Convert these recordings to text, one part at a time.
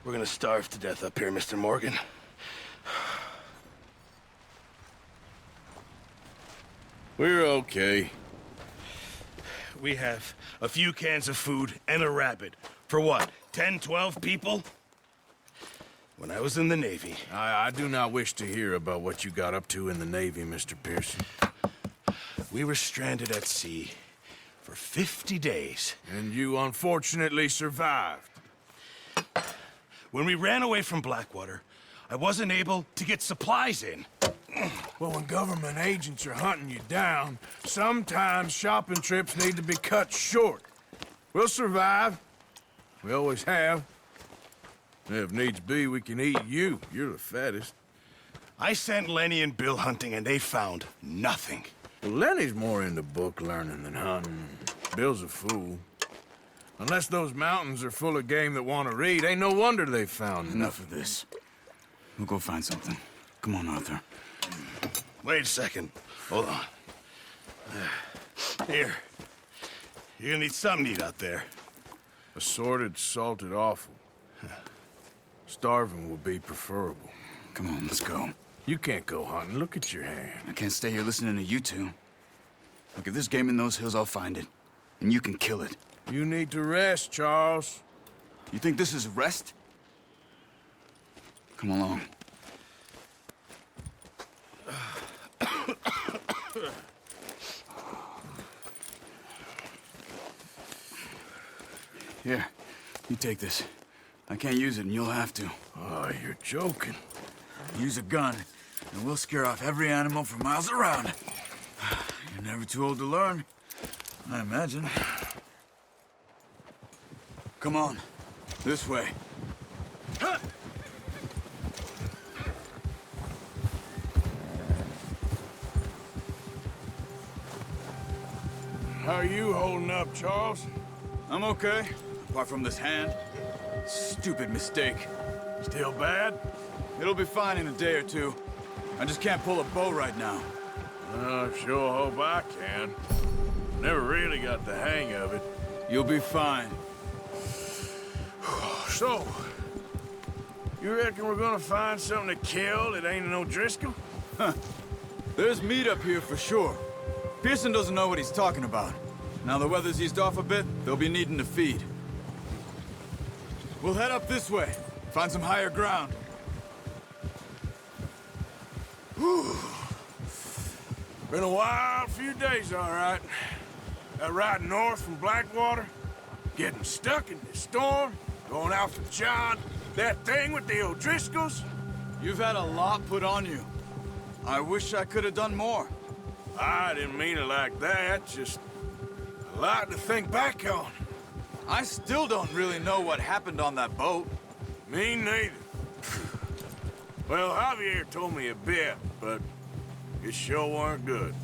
We're gonna starve to death up here, Mr. Morgan. We're okay. We have a few cans of food and a rabbit. For what, 10, 12 people? When I was in the Navy... I do not wish to hear about what you got up to in the Navy, Mr. Pearson. We were stranded at sea for 50 days. And you unfortunately survived. When we ran away from Blackwater, I wasn't able to get supplies in. Well, when government agents are hunting you down, sometimes shopping trips need to be cut short. We'll survive. We always have. If needs be, we can eat you. You're the fattest. I sent Lenny and Bill hunting, and they found nothing. Well, Lenny's more into book learning than hunting. Bill's a fool. Unless those mountains are full of game that want to read, ain't no wonder they found Enough of this. We'll go find something. Come on, Arthur. Wait a second. Hold on. Here. You're gonna need something to eat out there. Assorted, salted offal. Starving will be preferable. Come on, let's go. You can't go hunting. Look at your hand. I can't stay here listening to you two. Look, if there's game in those hills, I'll find it. And you can kill it. You need to rest, Charles. You think this is rest? Come along. Here, you take this. I can't use it, and you'll have to. Oh, you're joking. Use a gun, and we'll scare off every animal for miles around. You're never too old to learn, I imagine. Come on, this way. How are you holding up, Charles? I'm okay, apart from this hand. Stupid mistake. Still bad? It'll be fine in a day or two. I just can't pull a bow right now. I sure hope I can. Never really got the hang of it. You'll be fine. So, you reckon we're gonna find something to kill that ain't no Driscoll? There's meat up here for sure. Pearson doesn't know what he's talking about. Now the weather's eased off a bit, they'll be needing to feed. We'll head up this way. Find some higher ground. Whew. Been a wild few days, all right. That ride north from Blackwater, getting stuck in the storm, going out for John, that thing with the O'Driscolls. You've had a lot put on you. I wish I could have done more. I didn't mean it like that, just a lot to think back on. I still don't really know what happened on that boat. Me neither. Well, Javier told me a bit, but it sure weren't good.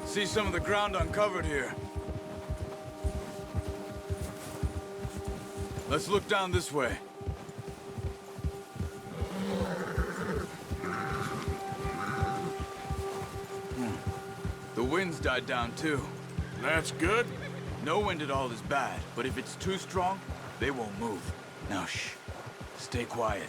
See some of the ground uncovered here. Let's look down this way. The wind's died down too. That's good. No wind at all is bad, but if it's too strong, they won't move. Now shh. Stay quiet.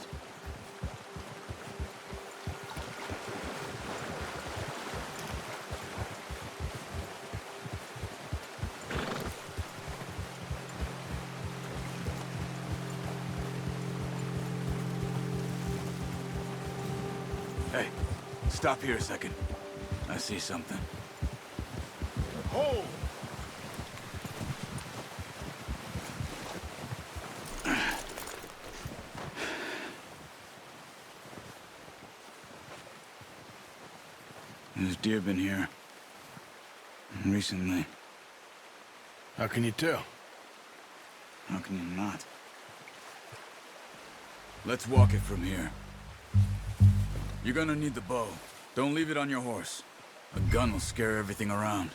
Hey, stop here a second. I see something. Oh! There's deer been here. Recently. How can you tell? How can you not? Let's walk it from here. You're gonna need the bow. Don't leave it on your horse. A gun will scare everything around.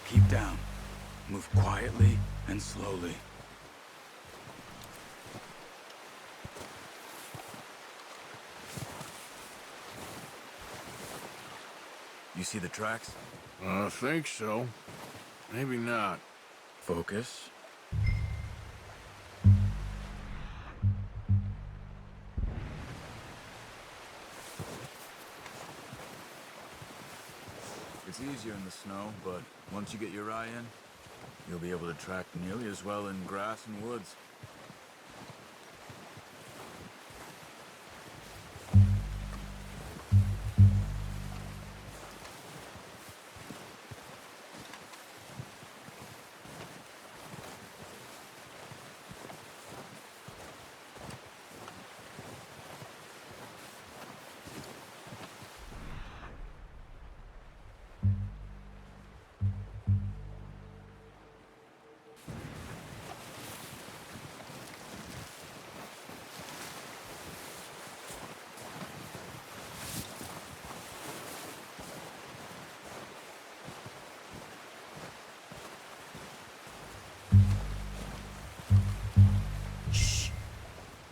Keep down. Move quietly and slowly. You see the tracks? I think so. Maybe not. Focus. It's easier in the snow, but once you get your eye in, you'll be able to track nearly as well in grass and woods.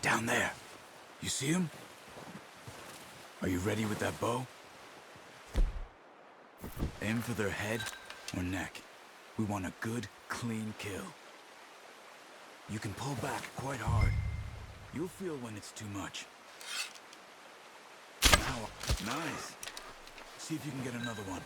Down there. You see him? Are you ready with that bow? Aim for their head or neck. We want a good, clean kill. You can pull back quite hard. You'll feel when it's too much. Now, nice. See if you can get another one.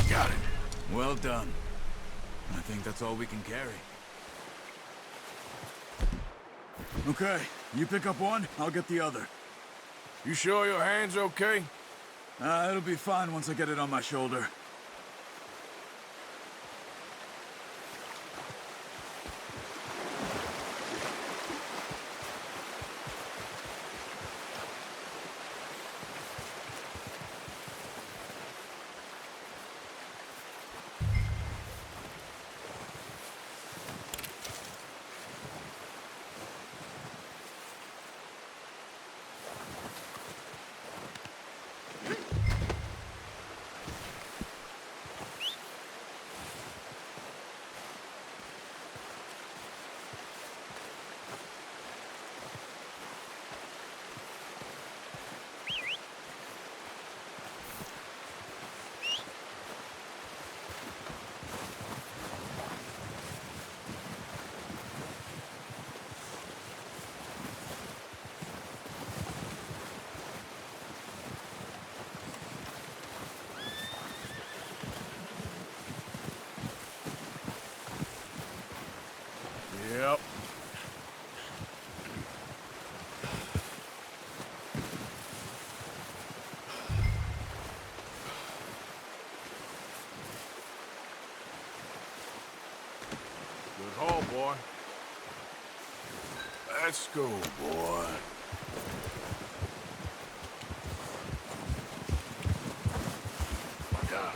Got it. Well done. I think that's all we can carry. Okay, you pick up one, I'll get the other. You sure your hand's okay? It'll be fine once I get it on my shoulder. Yep. Good haul, boy. Let's go, boy. God.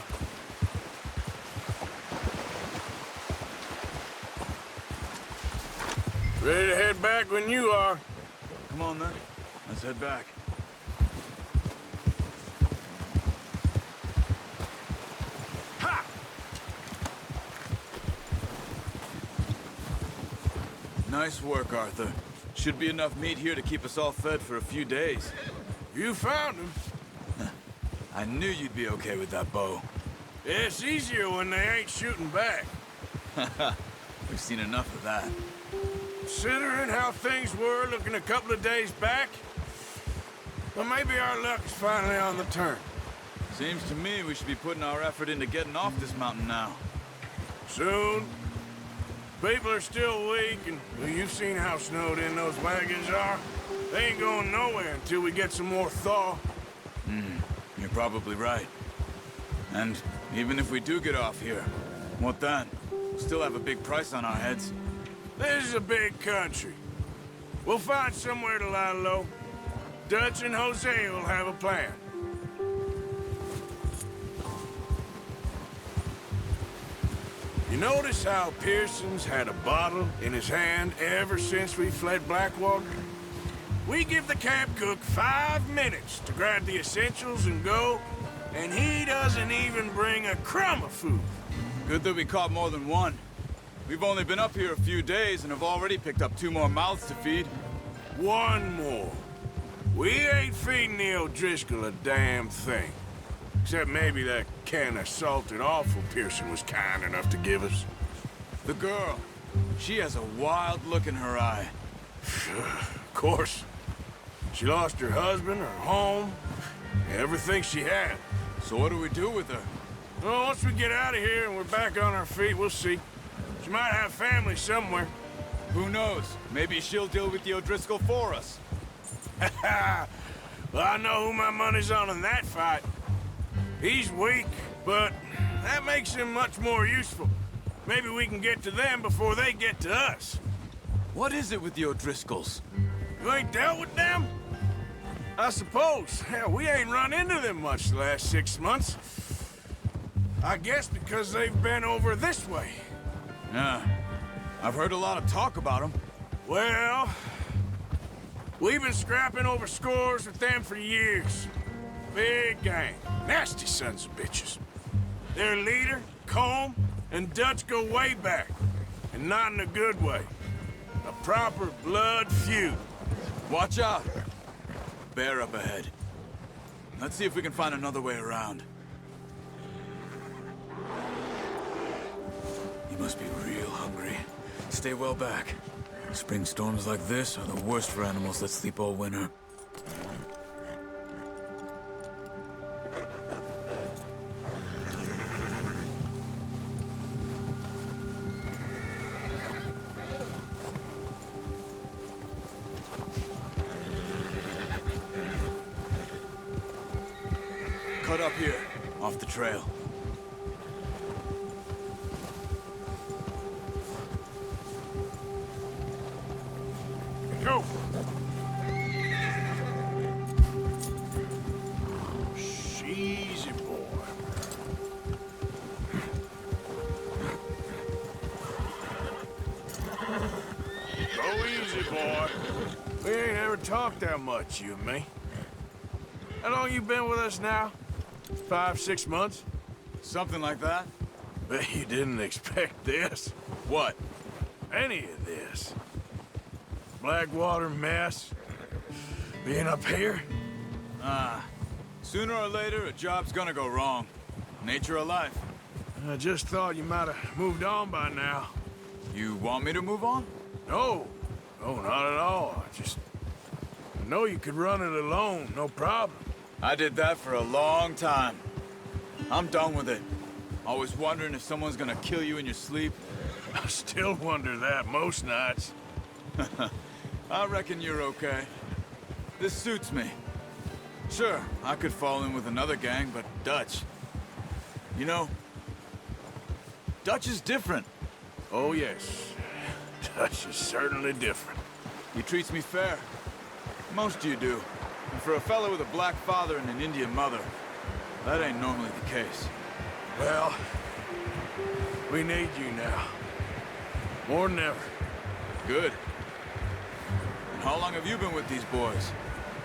Ready to head back when you are. Come on then, let's head back. Nice work, Arthur. Should be enough meat here to keep us all fed for a few days. You found him. I knew you'd be okay with that bow. It's easier when they ain't shooting back. We've seen enough of that. Considering how things were looking a couple of days back, well, maybe our luck is finally on the turn. Seems to me we should be putting our effort into getting off this mountain now. Soon. People are still weak, and well, you've seen how snowed in those wagons are. They ain't going nowhere until we get some more thaw. You're probably right. And even if we do get off here, what then? We'll still have a big price on our heads. This is a big country. We'll find somewhere to lie low. Dutch and Jose will have a plan. You notice how Pearson's had a bottle in his hand ever since we fled Blackwater? We give the camp cook 5 minutes to grab the essentials and go, and he doesn't even bring a crumb of food. Good that we caught more than one. We've only been up here a few days and have already picked up 2 more mouths to feed. 1 more. We ain't feeding the O'Driscoll a damn thing. Except maybe that can of salted offal Pearson was kind enough to give us. The girl. She has a wild look in her eye. Of course. She lost her husband, her home, everything she had. So what do we do with her? Well, once we get out of here and we're back on our feet, we'll see. She might have family somewhere. Who knows? Maybe she'll deal with the O'Driscoll for us. Well, I know who my money's on in that fight. He's weak, but that makes him much more useful. Maybe we can get to them before they get to us. What is it with the O'Driscolls? You ain't dealt with them? I suppose. Hell, we ain't run into them much the last 6 months. I guess because they've been over this way. Yeah. I've heard a lot of talk about them. Well, we've been scrapping over scores with them for years. Big gang. Nasty sons of bitches. Their leader, Combe, and Dutch go way back. And not in a good way. A proper blood feud. Watch out! Bear up ahead. Let's see if we can find another way around. You must be real hungry. Stay well back. Spring storms like this are the worst for animals that sleep all winter. Cut up here, off the trail. Go! Easy, boy. Go easy, boy. We ain't ever talked that much, you and me. How long you been with us now? 5, 6 months? Something like that? Bet you didn't expect this. What? Any of this. Blackwater mess. Being up here? Sooner or later, a job's gonna go wrong. Nature of life. I just thought you might have moved on by now. You want me to move on? No. No, not at all. I know you could run it alone, no problem. I did that for a long time. I'm done with it. Always wondering if someone's gonna kill you in your sleep. I still wonder that most nights. I reckon you're okay. This suits me. Sure, I could fall in with another gang, but Dutch... You know, Dutch is different. Oh, yes. Dutch is certainly different. He treats me fair. Most of you do. And for a fellow with a black father and an Indian mother, that ain't normally the case. Well, we need you now. More than ever. Good. And how long have you been with these boys?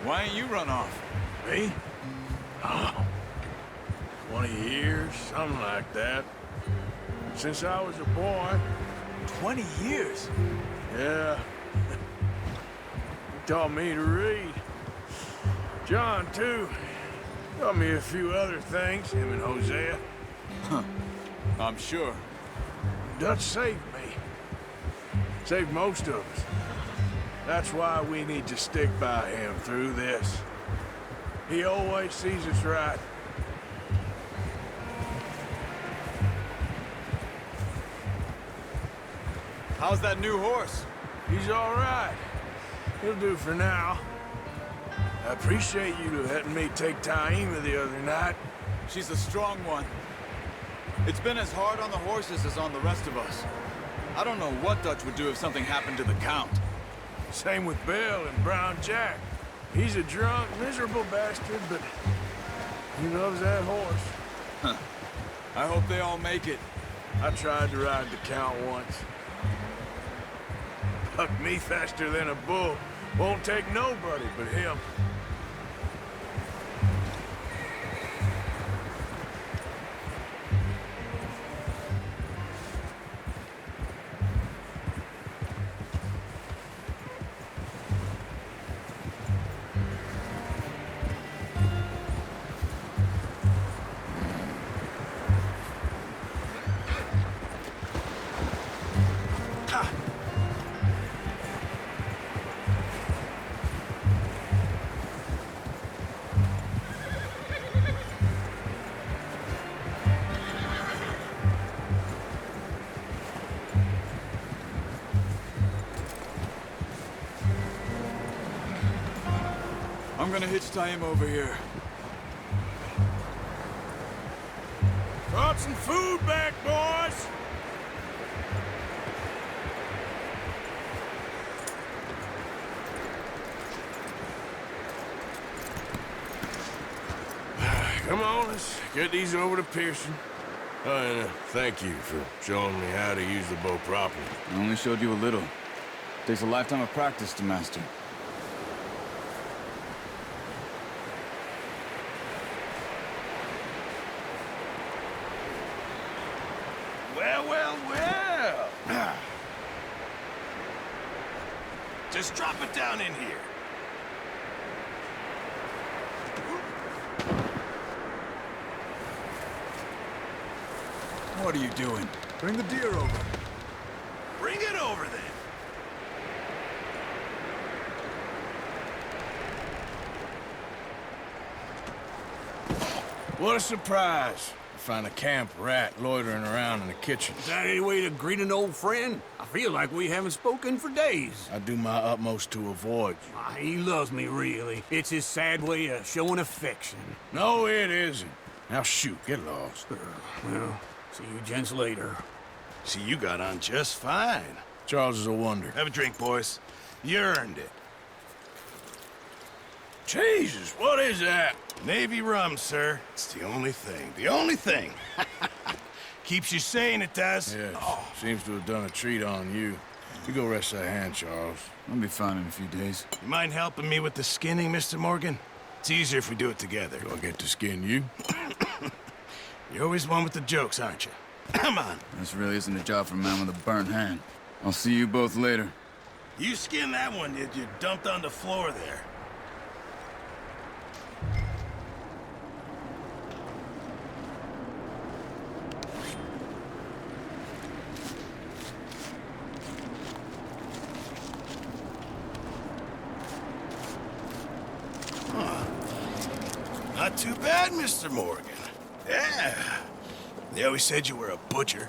Why ain't you run off? Me? Oh, 20 years, something like that. Since I was a boy, 20 years? Yeah. He taught me to read. John, too. Taught me a few other things, him and Hosea. I'm sure. Dutch saved me. Saved most of us. That's why we need to stick by him through this. He always sees us right. How's that new horse? He's all right. He'll do for now. I appreciate you letting me take Taima the other night. She's a strong one. It's been as hard on the horses as on the rest of us. I don't know what Dutch would do if something happened to the Count. Same with Bill and Brown Jack. He's a drunk, miserable bastard, but he loves that horse. I hope they all make it. I tried to ride the Count once. Bucked me faster than a bull. Won't take nobody but him. I'm gonna hitch Taima over here. Brought some food back, boys! Come on, let's get these over to Pearson. And thank you for showing me how to use the bow properly. I only showed you a little. Takes a lifetime of practice to master. Well, well, well. Just drop it down in here. What are you doing? Bring the deer over. Bring it over then. What a surprise. Find a camp rat loitering around in the kitchen. Is that any way to greet an old friend? I feel like we haven't spoken for days. I do my utmost to avoid you. He loves me, really. It's his sad way of showing affection. No, it isn't. Now shoot, get lost. Well, see you gents later. See, you got on just fine. Charles is a wonder. Have a drink, boys. You earned it. Jesus, what is that? Navy rum, sir. It's the only thing. The only thing. Keeps you sane, it does. Yes, seems to have done a treat on you. You go rest that hand, Charles. I'll be fine in a few days. You mind helping me with the skinning, Mr. Morgan? It's easier if we do it together. Do I get to skin you? You're always one with the jokes, aren't you? Come on. This really isn't a job for a man with a burnt hand. I'll see you both later. You skinned that one you dumped on the floor there. Not too bad, Mr. Morgan. Yeah. They always said you were a butcher.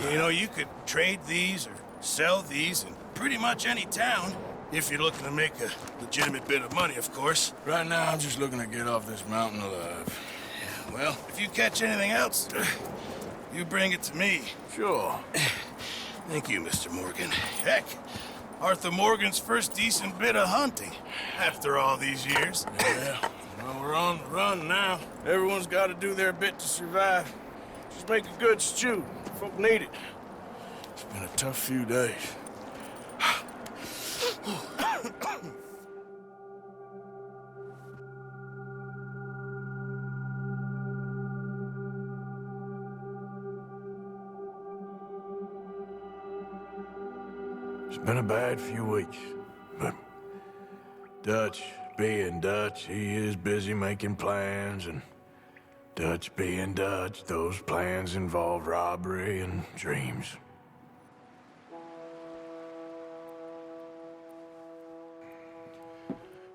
You know, you could trade these or sell these in pretty much any town. If you're looking to make a legitimate bit of money, of course. Right now, I'm just looking to get off this mountain alive. Well, if you catch anything else, you bring it to me. Sure. Thank you, Mr. Morgan. Heck, Arthur Morgan's first decent bit of hunting after all these years. Yeah. Well, we're on the run now. Everyone's got to do their bit to survive. Just make a good stew. Folk need it. It's been a tough few days. It's been a bad few weeks, but Dutch being Dutch, he is busy making plans, and Dutch being Dutch, those plans involve robbery and dreams.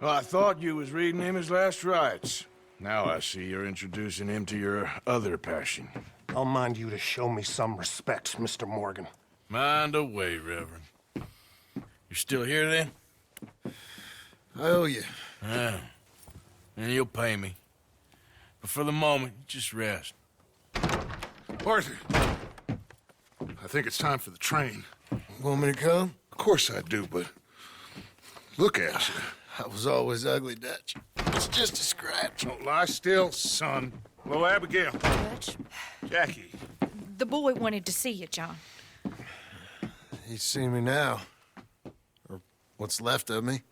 Well, I thought you was reading him his last rites. Now I see you're introducing him to your other passion. I'll mind you to show me some respect, Mr. Morgan. Mind away, Reverend. You still here, then? I owe you. Ah, and you'll pay me. But for the moment, just rest. Arthur, I think it's time for the train. Want me to come? Of course I do, but look at you. I was always ugly, Dutch. It's just a scratch. Don't lie still, son. Hello, Abigail. Dutch, Jackie. the boy wanted to see you, John. He's seen me now. Or what's left of me.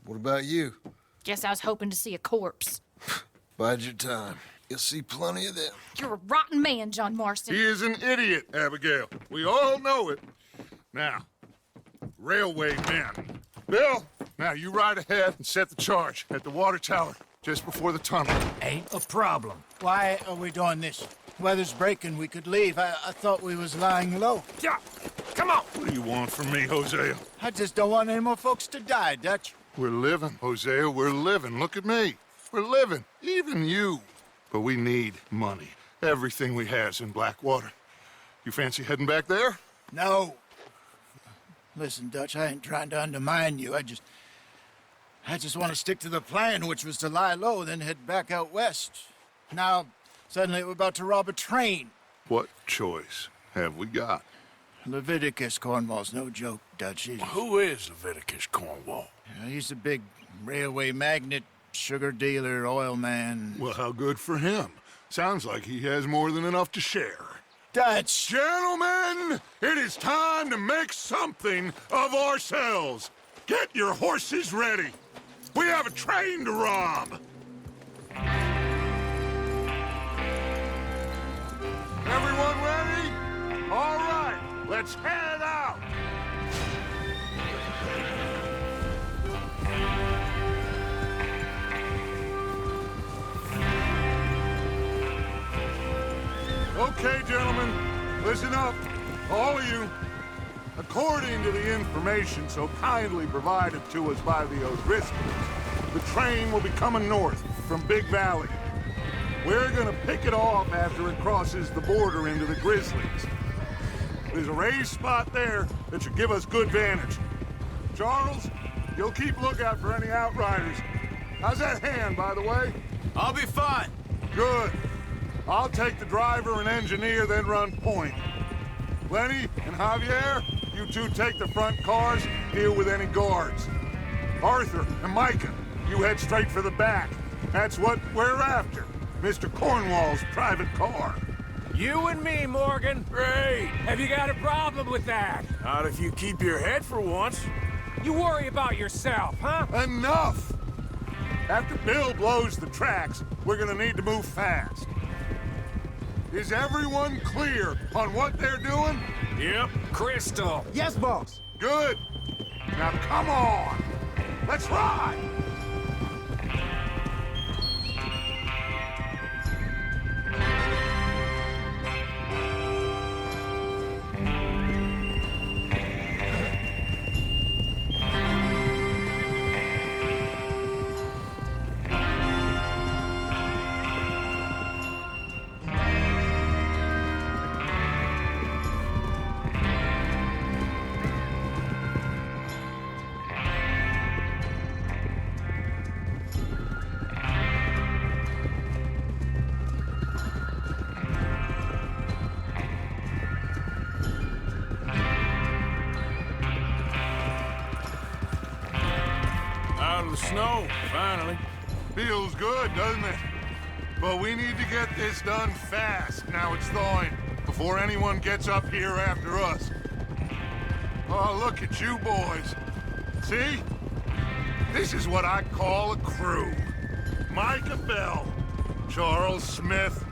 What about you? Guess I was hoping to see a corpse. Bide your time. You'll see plenty of them. You're a rotten man, John Marston. He is an idiot, Abigail. We all know it. Now, railway men. Bill, now you ride ahead and set the charge at the water tower just before the tunnel. Ain't a problem. Why are we doing this? Weather's breaking. We could leave. I thought we was lying low. Yeah, come on. What do you want from me, Hosea? I just don't want any more folks to die, Dutch. We're living, Hosea. We're living. Look at me. We're living. Even you. But we need money. Everything we has in Blackwater. You fancy heading back there? No. Listen, Dutch, I ain't trying to undermine you. I just want to stick to the plan, which was to lie low, then head back out west. Now, suddenly we're about to rob a train. What choice have we got? Leviticus Cornwall's no joke, Dutch. Who is Leviticus Cornwall? He's a big railway magnate, sugar dealer, oil man. Well, how good for him. Sounds like he has more than enough to share. Dutch! Gentlemen, it is time to make something of ourselves. Get your horses ready. We have a train to rob. Everyone ready? All right, let's head out. Okay, gentlemen, listen up, all of you. According to the information so kindly provided to us by the O'Driscolls, the train will be coming north from Big Valley. We're gonna pick it off after it crosses the border into the Grizzlies. There's a raised spot there that should give us good vantage. Charles, you'll keep lookout for any outriders. How's that hand, by the way? I'll be fine. Good. I'll take the driver and engineer, then run point. Lenny and Javier, you two take the front cars, deal with any guards. Arthur and Micah, you head straight for the back. That's what we're after. Mr. Cornwall's private car. You and me, Morgan. Great! Have you got a problem with that? Not if you keep your head for once. You worry about yourself, huh? Enough! After Bill blows the tracks, we're gonna need to move fast. Is everyone clear on what they're doing? Yep. Crystal. Yes, boss. Good. Now come on. Let's ride. Out of the snow, finally. Feels good, doesn't it? But we need to get this done fast, now it's thawing, before anyone gets up here after us. Oh, look at you boys. See? This is what I call a crew. Micah Bell, Charles Smith,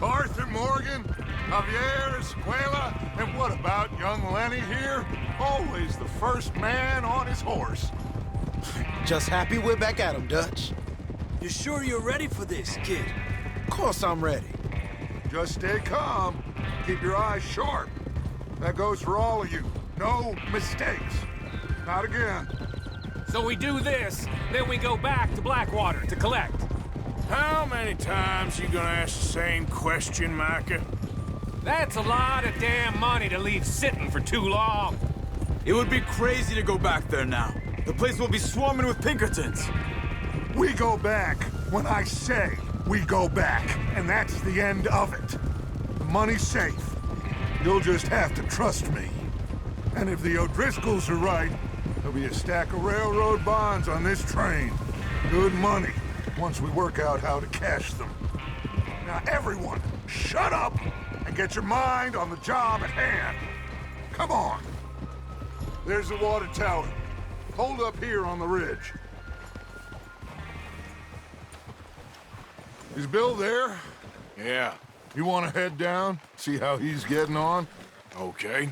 Arthur Morgan, Javier, Escuela, and what about young Lenny here? Always the first man on his horse. Just happy we're back at him, Dutch. You sure you're ready for this, kid? Of course I'm ready. Just stay calm. Keep your eyes sharp. That goes for all of you. No mistakes. Not again. So we do this, then we go back to Blackwater to collect. How many times you gonna ask the same question, Micah? That's a lot of damn money to leave sitting for too long. It would be crazy to go back there now. The place will be swarming with Pinkertons. We go back when I say we go back, and that's the end of it. The money's safe. You'll just have to trust me. And if the O'Driscolls are right, there'll be a stack of railroad bonds on this train. Good money, once we work out how to cash them. Now everyone, shut up and get your mind on the job at hand. Come on. There's the water tower. Hold up here on the ridge. Is Bill there? Yeah, You want to head down, see how he's getting on? okay.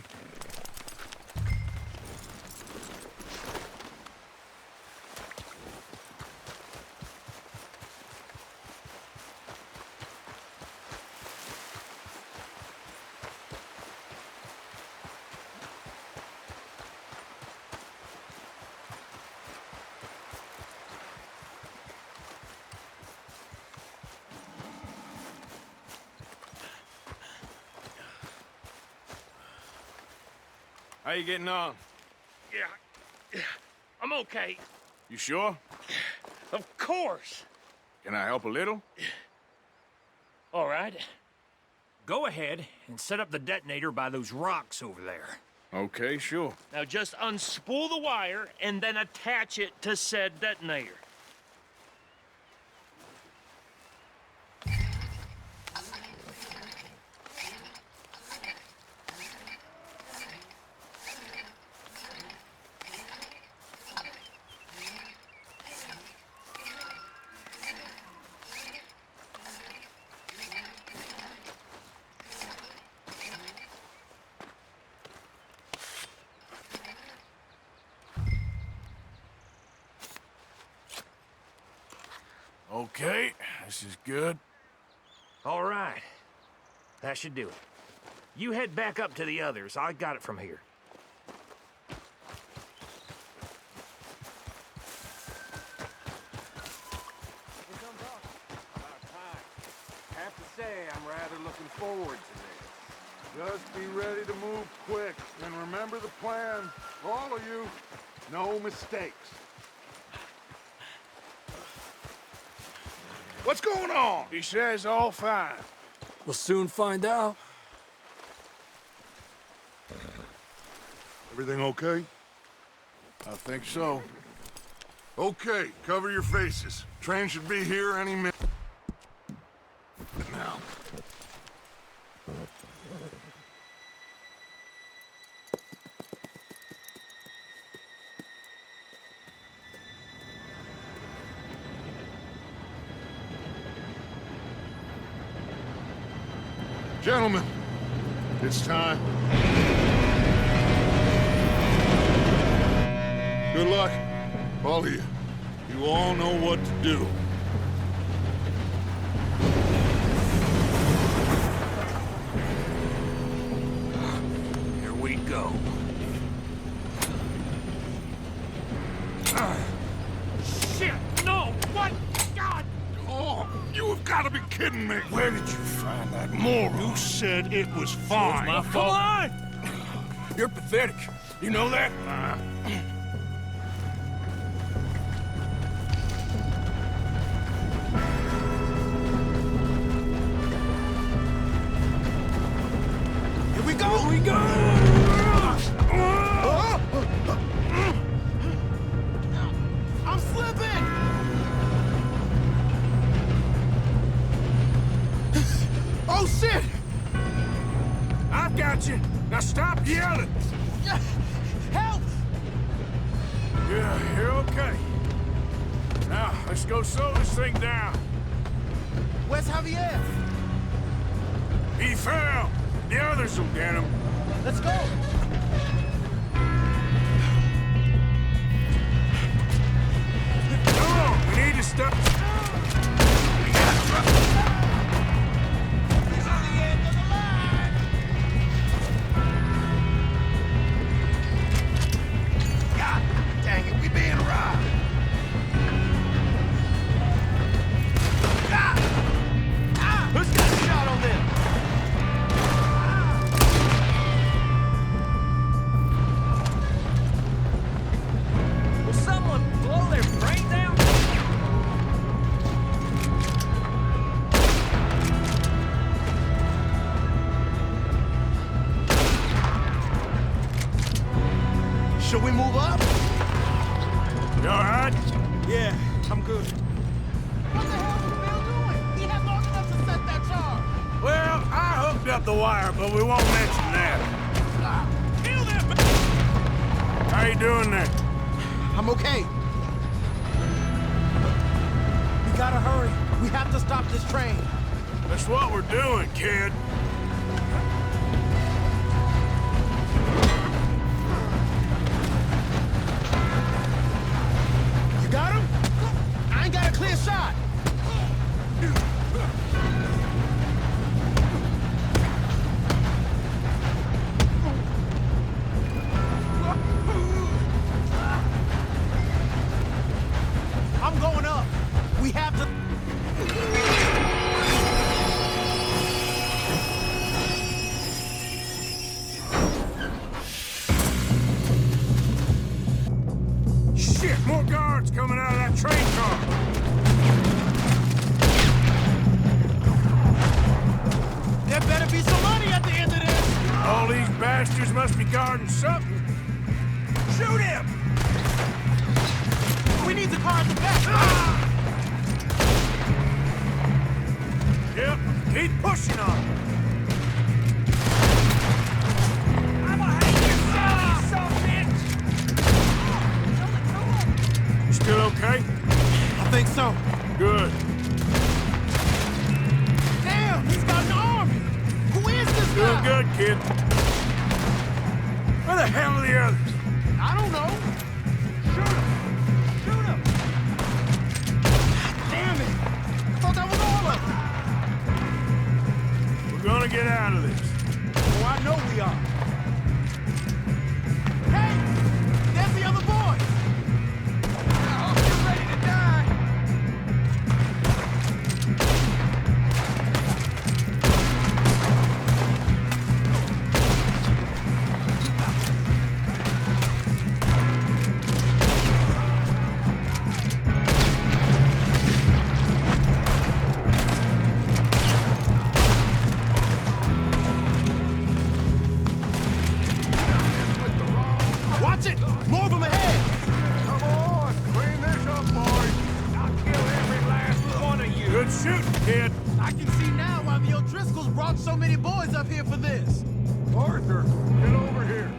How you getting on? Yeah, I'm okay. You sure? Of course. Can I help a little? All right. Go ahead and set up the detonator by those rocks over there. Okay, sure. Now just unspool the wire and then attach it to said detonator. Okay, this is good. All right. That should do it. You head back up to the others. I got it from here. Have to say, I'm rather looking forward to this. Just be ready to move quick, and remember the plan. All of you, no mistakes. What's going on? He says all fine. We'll soon find out. Everything okay? I think so. Okay, cover your faces. Train should be here any minute now. Gentlemen, it's time. Good luck, all of you. You all know what to do. Here we go. Shit! No! What? God! Oh, you have got to be kidding me. Where did you find that moron? You said it was fine. My Come fault. on! You're pathetic. You know that? Here we go! Here we go! I'm slipping! Oh, shit! I've got you. Now stop yelling. Help! Yeah, you're okay. Now, let's go slow this thing down. Where's Javier? He fell. The others will get him. Let's go. Come on, we need to stop. We gotta run. This is the end of the line. God dang it, we being robbed. Who's got a shot on them? Will someone blow their brains out? Should we move up? You all right? Yeah, I'm good. What the hell is Bill doing? He had long enough to set that charge. Well, I hooked up the wire, but we won't mention that. Kill them! How you doing there? I'm okay. We gotta hurry. We have to stop this train. That's what we're doing, kid. You got him? I ain't got a clear shot. I'm going up. We have to... Shit, more guards coming out of that train car. There better be some money at the end of this. All these bastards must be guarding something. Shoot him! We need the car at the back. Yep, keep pushing on. I'm a hanging son of a bitch! You still okay? I think so. Good. Damn, he's got an army. Who is this Doing guy? good, kid. Where the hell are the others? I don't know. Shoot him! Shoot him! Damn it! I thought that was all of them. We're gonna get out of this. Oh, I know we are. Hey! There's the other boy! Oh, you're ready to die! Watch it! More of them ahead! Come on, clean this up, boys. I'll kill every last one of you. Good shooting, kid. I can see now why the O'Driscolls brought so many boys up here for this. Arthur, get over here.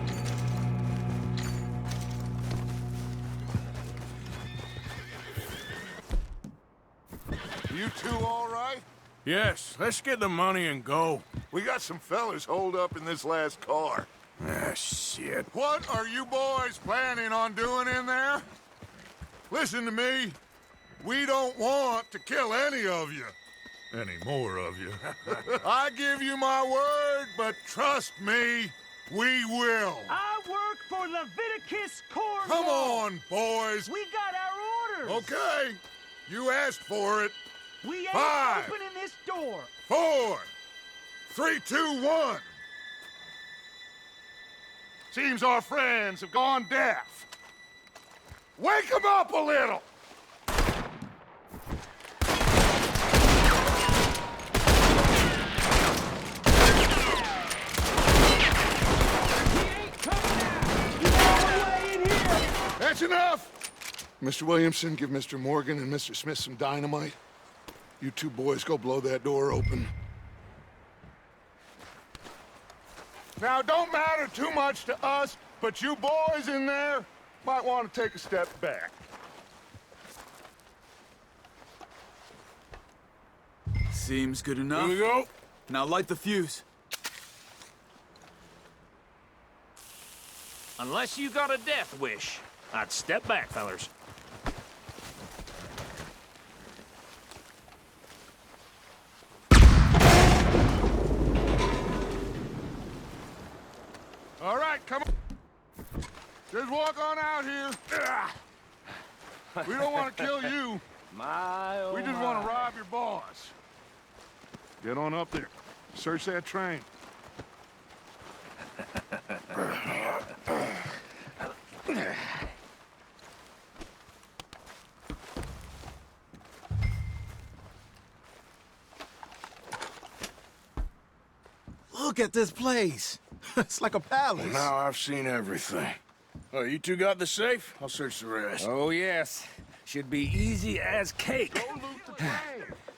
You two all right? Yes, let's get the money and go. We got some fellas holed up in this last car. Ah, shit. What are you boys planning on doing in there? Listen to me. We don't want to kill any of you. Any more of you. I give you my word, but trust me, we will. I work for Leviticus Cornwall. Come on, boys. We got our orders. Okay, you asked for it. We ain't 5, opening this door. 4, 3, 2, 1. Seems our friends have gone deaf. Wake them up a little. That's enough! Mr. Williamson, give Mr. Morgan and Mr. Smith some dynamite. You two boys go blow that door open. Now, it don't matter too much to us, but you boys in there might want to take a step back. Seems good enough. Here we go. Now light the fuse. Unless you got a death wish, I'd step back, fellers. All right, come on. Just walk on out here. We don't want to kill you. We just want to rob your boss. Get on up there. Search that train. Look at this place. It's like a palace. Now I've seen everything. Oh, you two got the safe? I'll search the rest. Oh, yes. Should be easy as cake. Go loot the train.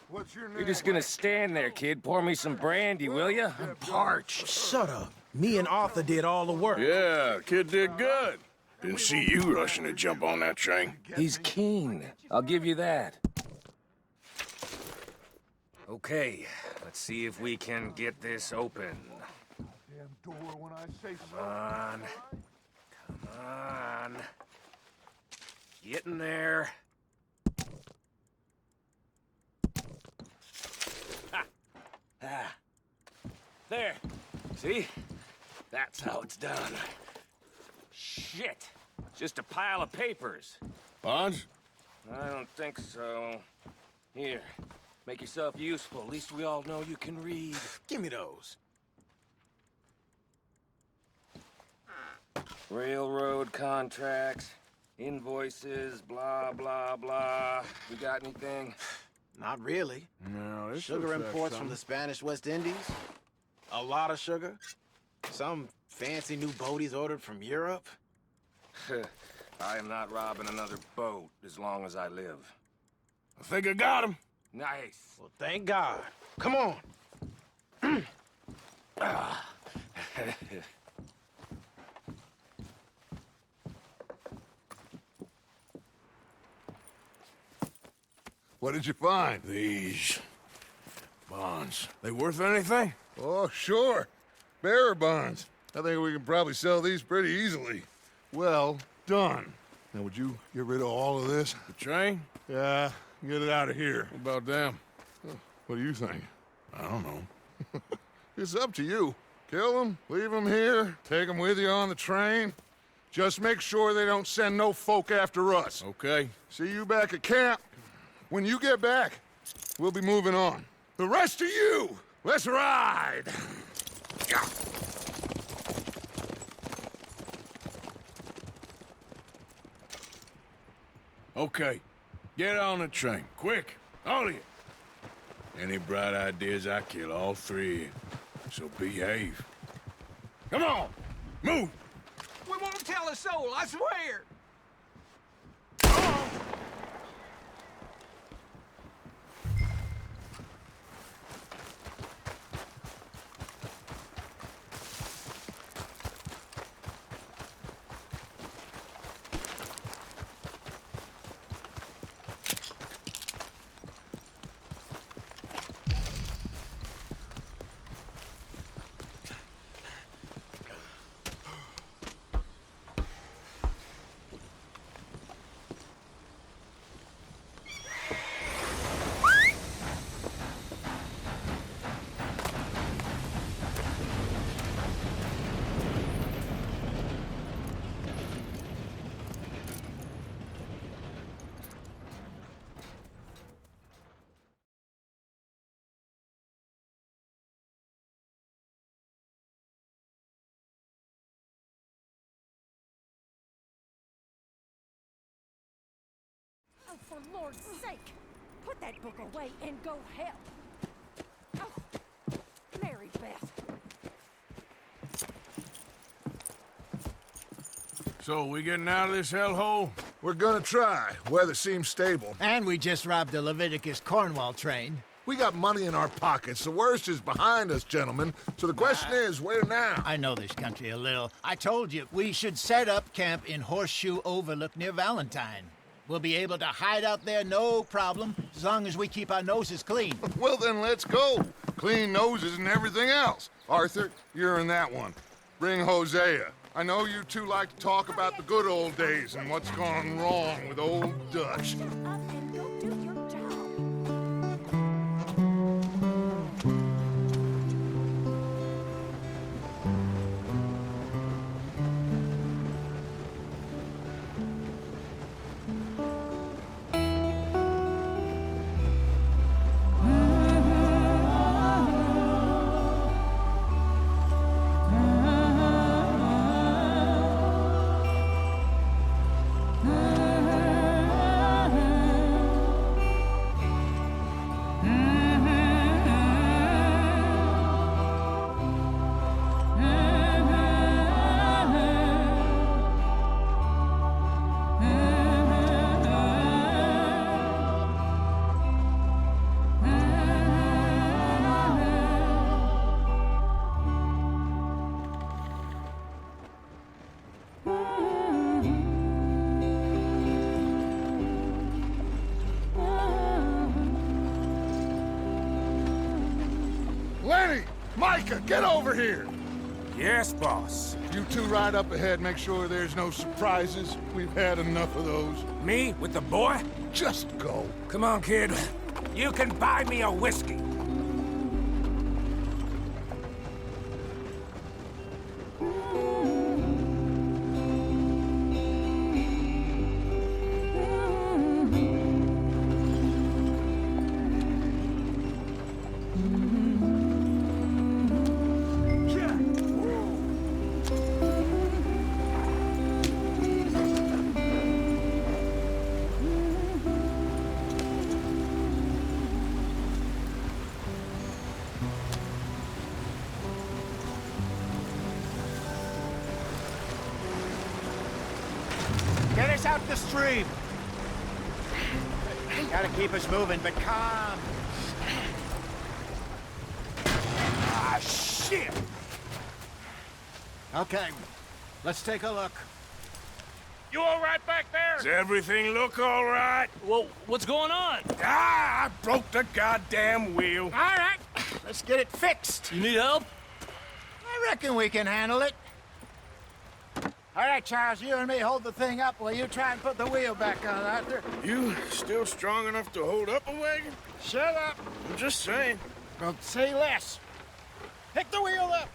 What's your name? You're just gonna stand there, kid. Pour me some brandy, will ya? I'm parched. Shut up. Me and Arthur did all the work. Yeah, kid did good. Didn't see you rushing to jump on that train. He's keen. I'll give you that. Okay, let's see if we can get this open. Damn door when I say so. Come on. Come on. Get in there. Ha. Ah. There. See? That's how it's done. Shit. Just a pile of papers. Bonds? I don't think so. Here. Make yourself useful. At least we all know you can read. Give me those. Railroad contracts, invoices, blah, blah, blah. We got anything? Not really. No, this Sugar imports from the Spanish West Indies. A lot of sugar. Some fancy new boat he's ordered from Europe. I am not robbing another boat as long as I live. I think I got him. Nice. Well, thank God. Come on. What did you find? These bonds. They worth anything? Oh, sure. Bearer bonds. I think we can probably sell these pretty easily. Well done. Now, would you get rid of all of this? The train? Yeah, get it out of here. What about them? What do you think? I don't know. It's up to you. Kill them, leave them here, take them with you on the train. Just make sure they don't send no folk after us. Okay. See you back at camp. When you get back, we'll be moving on. The rest of you, let's ride! Okay. Get on the train. Quick. All of you. Any bright ideas, I kill all three of you. So behave. Come on! Move! We won't tell a soul, I swear! Oh, for Lord's sake, put that book away and go help. Oh, Mary Beth. So, we getting out of this hellhole? We're gonna try. Weather seems stable. And we just robbed the Leviticus Cornwall train. We got money in our pockets. The worst is behind us, gentlemen. So the question is, where now? I know this country a little. I told you, we should set up camp in Horseshoe Overlook near Valentine. We'll be able to hide out there, no problem, as long as we keep our noses clean. Well, then let's go. Clean noses and everything else. Arthur, you're in that one. Bring Hosea. I know you two like to talk about the good old days and what's gone wrong with old Dutch. Up and go do your job. Lenny! Micah, get over here! Yes, boss. You two ride up ahead, make sure there's no surprises. We've had enough of those. Me with the boy? Just go. Come on, kid. You can buy me a whiskey. Get us out the stream. Gotta keep us moving, but calm. Ah, shit! Okay, let's take a look. You all right back there? Does everything look all right? Well, what's going on? Ah, I broke the goddamn wheel. All right, let's get it fixed. You need help? I reckon we can handle it. All right, Charles, you and me hold the thing up while you try and put the wheel back on, Arthur. You still strong enough to hold up a wagon? Shut up. I'm just saying. Don't say less. Pick the wheel up.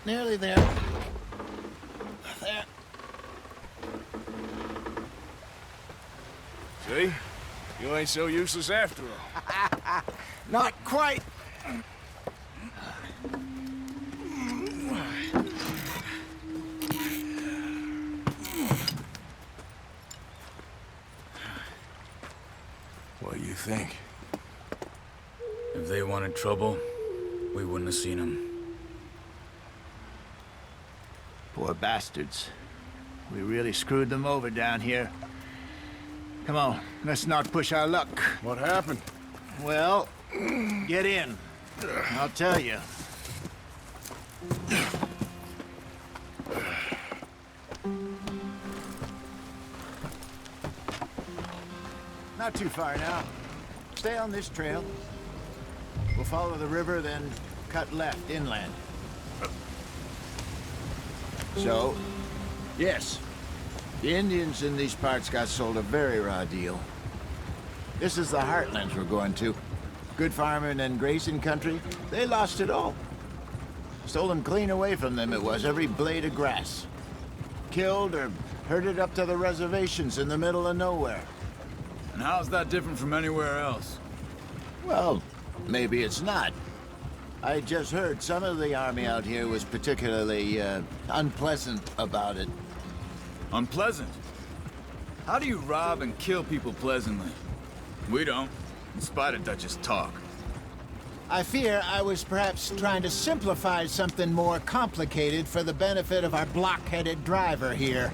Nearly there. There. See? You ain't so useless after all. Not quite. What do you think? If they wanted trouble, we wouldn't have seen them. Poor bastards. We really screwed them over down here. Come on, let's not push our luck. What happened? Well, get in. I'll tell you. Not too far now. Stay on this trail. We'll follow the river, then cut left inland. So, yes, the Indians in these parts got sold a very raw deal. This is the heartlands we're going to. Good farming and grazing country, they lost it all. Stolen clean away from them it was, every blade of grass. Killed or herded up to the reservations in the middle of nowhere. And how's that different from anywhere else? Well, maybe it's not. I just heard some of the army out here was particularly, unpleasant about it. Unpleasant? How do you rob and kill people pleasantly? We don't, in spite of Dutch's talk. I fear I was perhaps trying to simplify something more complicated for the benefit of our block-headed driver here.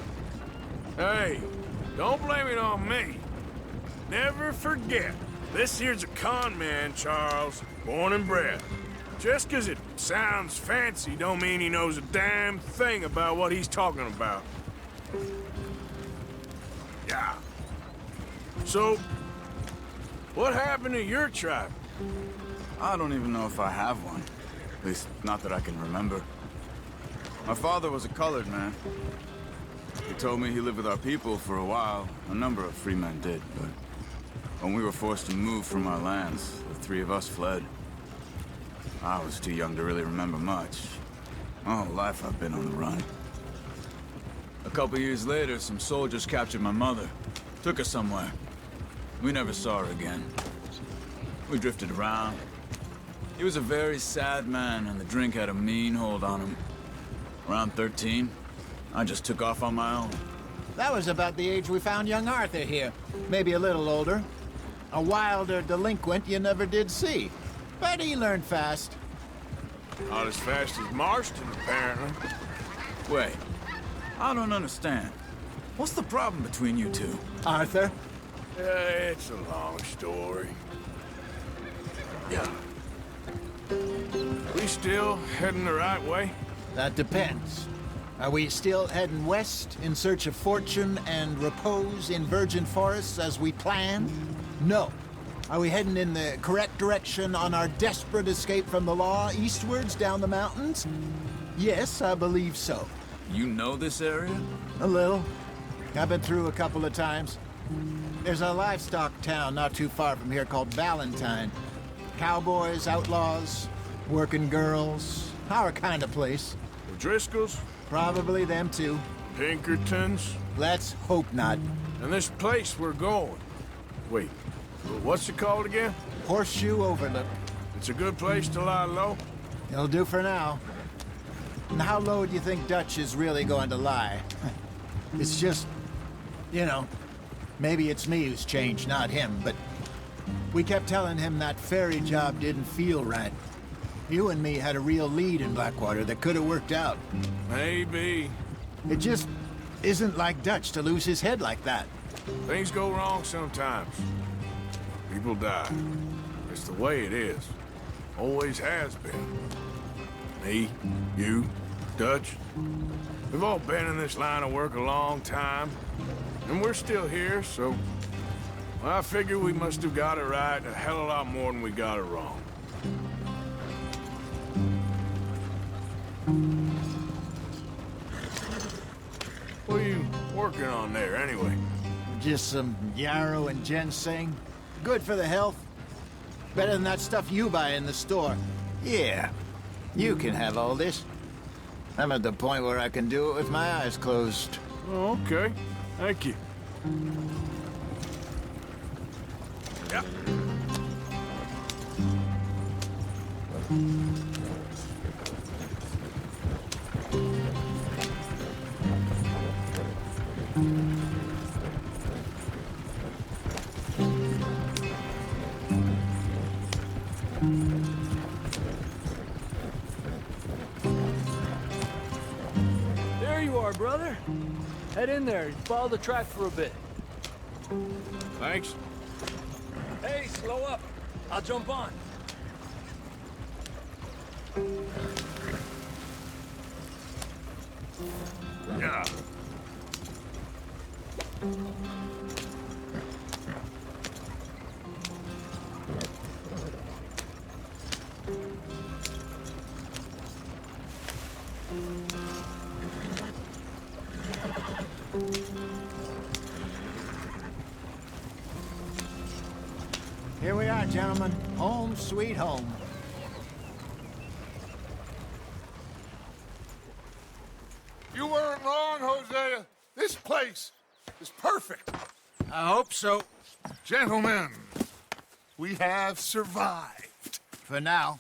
Hey, don't blame it on me. Never forget, this here's a con man, Charles, born and bred. Just 'cause it sounds fancy don't mean he knows a damn thing about what he's talking about. Yeah. So, What happened to your tribe? I don't even know if I have one. At least, not that I can remember. My father was a colored man. He told me he lived with our people for a while. A number of free men did, but when we were forced to move from our lands, the three of us fled. I was too young to really remember much. My whole life I've been on the run. A couple years later, some soldiers captured my mother. Took her somewhere. We never saw her again. We drifted around. He was a very sad man, and the drink had a mean hold on him. Around 13, I just took off on my own. That was about the age we found young Arthur here. Maybe a little older. A wilder delinquent you never did see. But he learned fast. Not as fast as Marston, apparently. Wait, I don't understand. What's the problem between you two? Arthur? It's a long story. Yeah. We still heading the right way? That depends. Are we still heading west in search of fortune and repose in virgin forests as we planned? No. Are we heading in the correct direction on our desperate escape from the law eastwards down the mountains? Yes, I believe so. You know this area? A little. I've been through a couple of times. There's a livestock town not too far from here called Valentine. Cowboys, outlaws, working girls, our kind of place. The Driscolls? Probably them too. Pinkertons? Let's hope not. And this place we're going. Wait, what's it called again? Horseshoe Overlook. It's a good place to lie low? It'll do for now. And how low do you think Dutch is really going to lie? It's just, you know, maybe it's me who's changed, not him, but we kept telling him that ferry job didn't feel right. You and me had a real lead in Blackwater that could have worked out. Maybe. It just isn't like Dutch to lose his head like that. Things go wrong sometimes. People die. It's the way it is. Always has been. Me, you, Dutch. We've all been in this line of work a long time. And we're still here, so... well, I figure we must have got it right a hell of a lot more than we got it wrong. What are you working on there, anyway? Just some yarrow and ginseng. Good for the health. Better than that stuff you buy in the store. Yeah, you can have all this. I'm at the point where I can do it with my eyes closed. Oh, okay. Thank you. Yeah. There you are, brother. Head in there and follow the track for a bit. Thanks. Hey, slow up. I'll jump on. Yeah. Here we are, gentlemen. Home sweet home. You weren't wrong, Hosea. This place is perfect. I hope so. Gentlemen, we have survived. For now.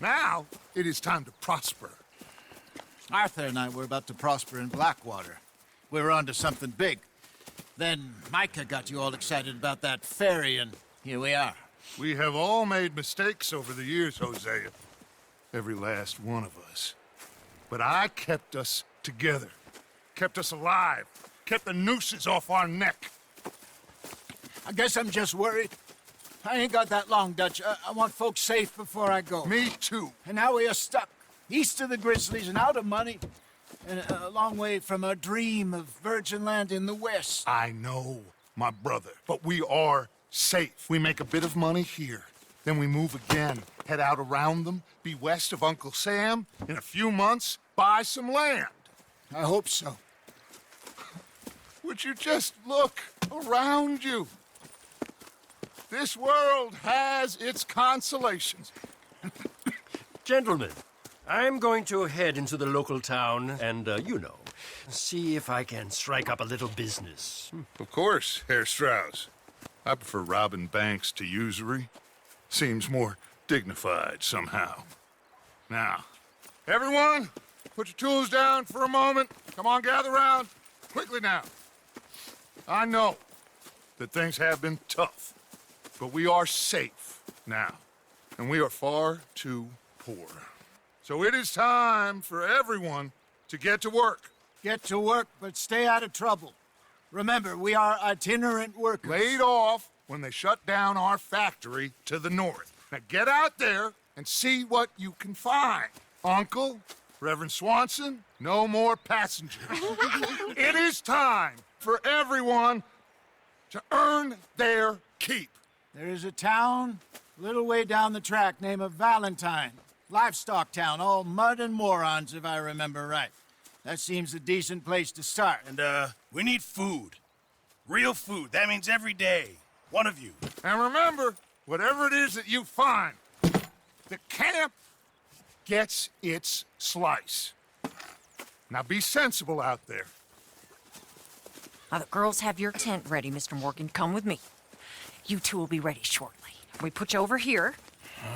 Now, it is time to prosper. Arthur and I were about to prosper in Blackwater. We were onto something big. Then Micah got you all excited about that ferry, and here we are. We have all made mistakes over the years, Hosea. Every last one of us. But I kept us together. Kept us alive. Kept the nooses off our neck. I guess I'm just worried. I ain't got that long, Dutch. I want folks safe before I go. Me too. And now we are stuck, east of the Grizzlies and out of money, and a long way from our dream of virgin land in the west. I know, my brother, but we are safe. We make a bit of money here. Then we move again, head out around them, be west of Uncle Sam. In a few months, buy some land. I hope so. Would you just look around you? This world has its consolations. Gentlemen, I'm going to head into the local town and, see if I can strike up a little business. Of course, Herr Strauss. I prefer robbing banks to usury. Seems more dignified somehow. Now, everyone, put your tools down for a moment. Come on, gather round. Quickly now. I know that things have been tough, but we are safe now, and we are far too poor. So it is time for everyone to get to work. Get to work, but stay out of trouble. Remember, we are itinerant workers. Laid off when they shut down our factory to the north. Now get out there and see what you can find. Uncle, Reverend Swanson, no more passengers. It is time for everyone to earn their keep. There is a town a little way down the track named Valentine. Livestock town, all mud and morons, if I remember right. That seems a decent place to start. And, we need food. Real food. That means every day. One of you. And remember, whatever it is that you find, the camp gets its slice. Now be sensible out there. Now, the girls have your tent ready, Mr. Morgan. Come with me. You two will be ready shortly. We put you over here.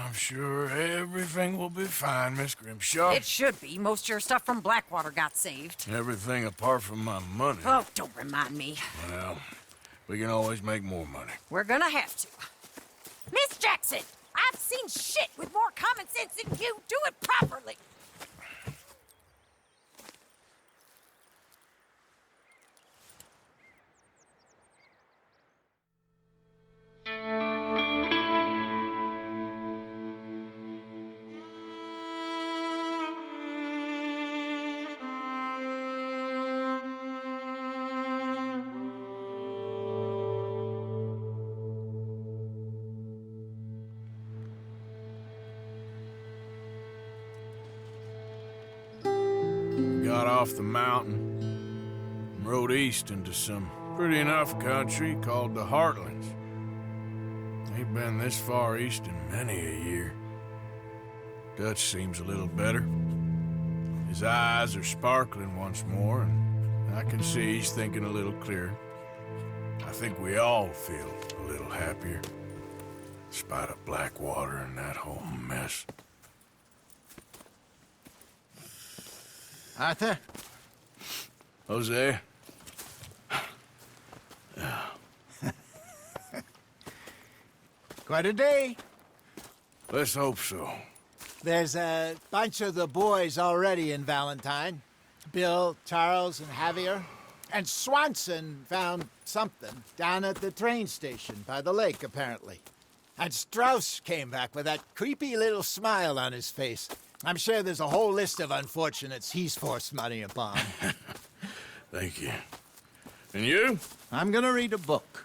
I'm sure everything will be fine, Miss Grimshaw. It should be. Most of your stuff from Blackwater got saved. Everything apart from my money. Oh, don't remind me. Well, we can always make more money. We're gonna have to. Miss Jackson, I've seen shit with more common sense than you. Do it properly. Got off the mountain and rode east into some pretty enough country called the Heartlands. Ain't been this far east in many a year. Dutch seems a little better. His eyes are sparkling once more, and I can see he's thinking a little clearer. I think we all feel a little happier, in spite of Blackwater and that whole mess. Arthur? Jose? Quite a day. Let's hope so. There's a bunch of the boys already in Valentine. Bill, Charles, and Javier. And Swanson found something down at the train station by the lake, apparently. And Strauss came back with that creepy little smile on his face. I'm sure there's a whole list of unfortunates he's forced money upon. Thank you. And you? I'm gonna read a book.